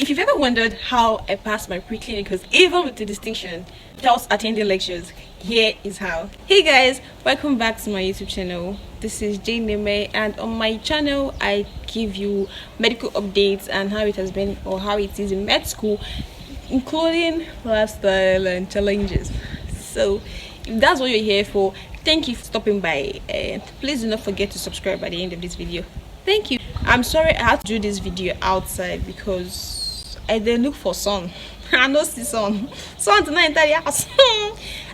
If you've ever wondered how I passed my pre-clinicals, even with the distinction, without attending lectures, here is how. Hey guys, welcome back to my YouTube channel. This is Jane Neme, and on my channel I give you medical updates and how it has been or how it is in med school, including lifestyle and challenges. So if that's what you're here for, thank you for stopping by, and please do not forget to subscribe by the end of this video. Thank you. I'm sorry I had to do this video outside because I did look for sun. I don't see sun tonight, yes.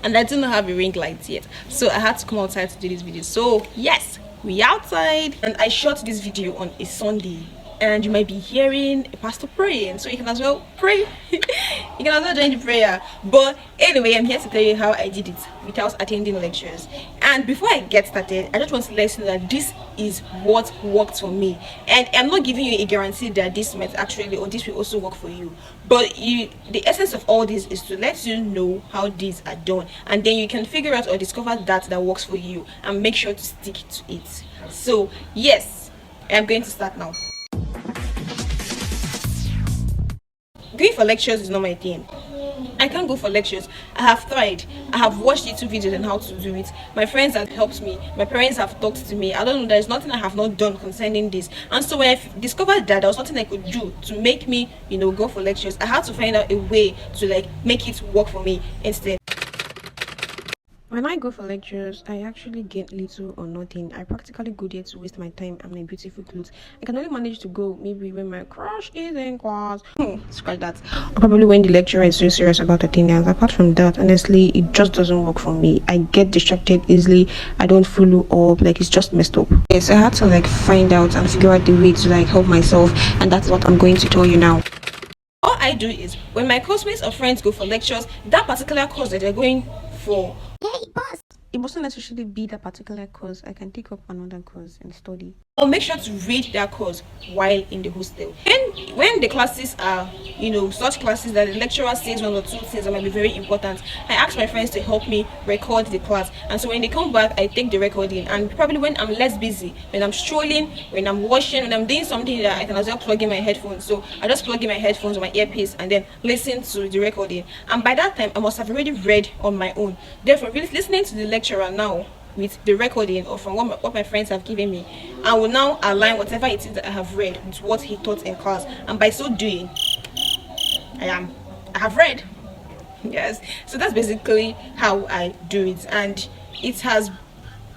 And I do not have a ring light yet, so I had to come outside to do this video. So yes, we outside, and I shot this video on a Sunday, and you might be hearing a pastor praying, so you can as well pray. You can as well join the prayer. But anyway, I'm here to tell you how I did it without attending lectures. And before I get started, I just want to let you know that this is what worked for me, and I'm not giving you a guarantee that this might actually or this will also work for you, but the essence of all this is to let you know how these are done, and then you can figure out or discover that works for you and make sure to stick to it. So yes, I'm going to start now. Going for lectures is not my thing. I can't go for lectures. I have tried. I have watched YouTube videos on how to do it. My friends have helped me. My parents have talked to me. I don't know, there's nothing I have not done concerning this. And so when I discovered that there was nothing I could do to make me, go for lectures, I had to find out a way to make it work for me instead. When I go for lectures, I actually get little or nothing. I practically go there to waste my time and my beautiful clothes. I can only manage to go maybe when my crush is in class. Scratch that. Or probably when the lecturer is so serious about attendance. Apart from that, honestly, it just doesn't work for me. I get distracted easily. I don't follow up. It's just messed up. Yes, I had to find out and figure out the way to help myself, and that's what I'm going to tell you now. All I do is when my classmates or friends go for lectures, that particular course that they're going for, it mustn't necessarily be that particular course. I can take up another course and study, or make sure to read that course while in the hostel. And when the classes are such classes that the lecturer says one or two things that might be very important, I ask my friends to help me record the class, and so when they come back I take the recording. And probably when I'm less busy, when I'm strolling, when I'm washing, when I'm doing something, that I can as well plug in my headphones, so I just plug in my headphones or my earpiece and then listen to the recording. And by that time I must have already read on my own. Therefore, really listening to the lecturer now with the recording or from what my friends have given me, I will now align whatever it is that I have read with what he taught in class, and by so doing I have read. Yes, so that's basically how I do it, and it has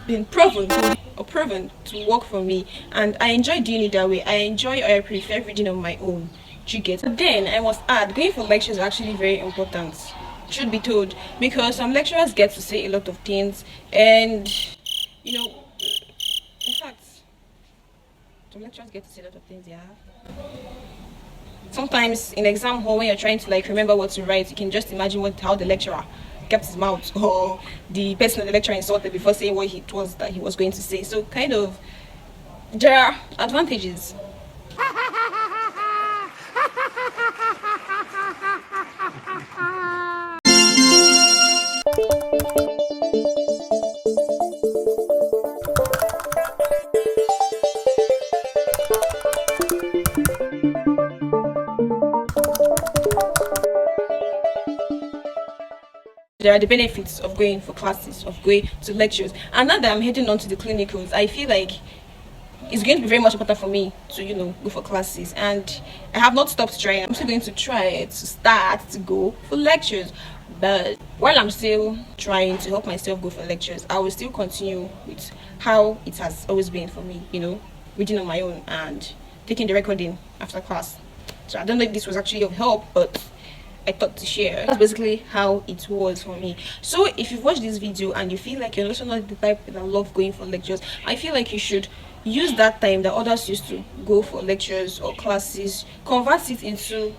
been proven to work for me, and I enjoy doing it that way. I prefer reading on my own. You get? But then I must add, going for lectures is actually very important, should be told, because some lecturers get to say a lot of things, and in fact some lecturers get to say a lot of things. Yeah, sometimes in exam hall, when you're trying to remember what to write, you can just imagine how the lecturer kept his mouth, or the person that the lecturer insulted before saying what it was that he was going to say. So kind of there are advantages. There are the benefits of going for classes, of going to lectures, and now that I'm heading on to the clinicals, I feel like it's going to be very much important for me to go for classes, and I have not stopped trying. I'm still going to try to start to go for lectures, but while I'm still trying to help myself go for lectures, I will still continue with how it has always been for me, reading on my own and taking the recording after class. So I don't know if this was actually of help, but I thought to share. That's basically how it was for me. So if you've watched this video and you feel like you're also not the type that love going for lectures, I feel like you should use that time that others used to go for lectures or classes, convert it into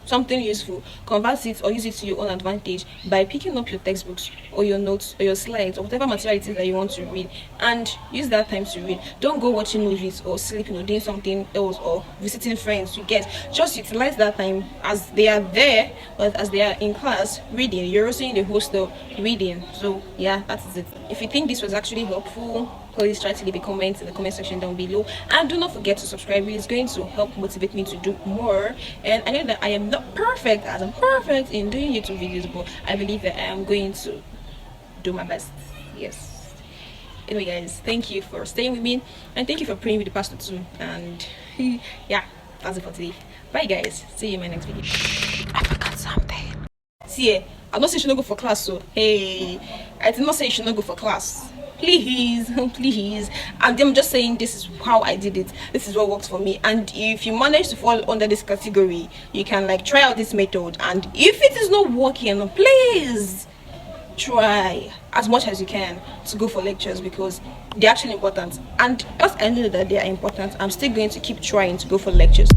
something useful, convert it or use it to your own advantage by picking up your textbooks or your notes or your slides or whatever material it is that you want to read, and use that time to read. Don't go watching movies or sleeping or doing something else or visiting friends. You get, just utilize that time as they are there, but as they are in class reading, you're also in the hostel reading. So yeah, that is it. If you think this was actually helpful, please try to leave a comment in the comment section down below, and do not forget to subscribe. It's going to help motivate me to do more. And I know that I am not perfect as I'm perfect in doing YouTube videos, but I believe that I am going to do my best. Yes. Anyway guys, thank you for staying with me, and thank you for praying with the pastor too. And yeah, that's it for today. Bye guys, see you in my next video. I forgot something. See, I'm not saying you should not go for class, so hey, I did not say you should not go for class. Please, please. And I'm just saying this is how I did it. This is what works for me. And if you manage to fall under this category, you can like try out this method. And if it is not working, please try as much as you can to go for lectures, because they're actually important. And because I know that they are important, I'm still going to keep trying to go for lectures.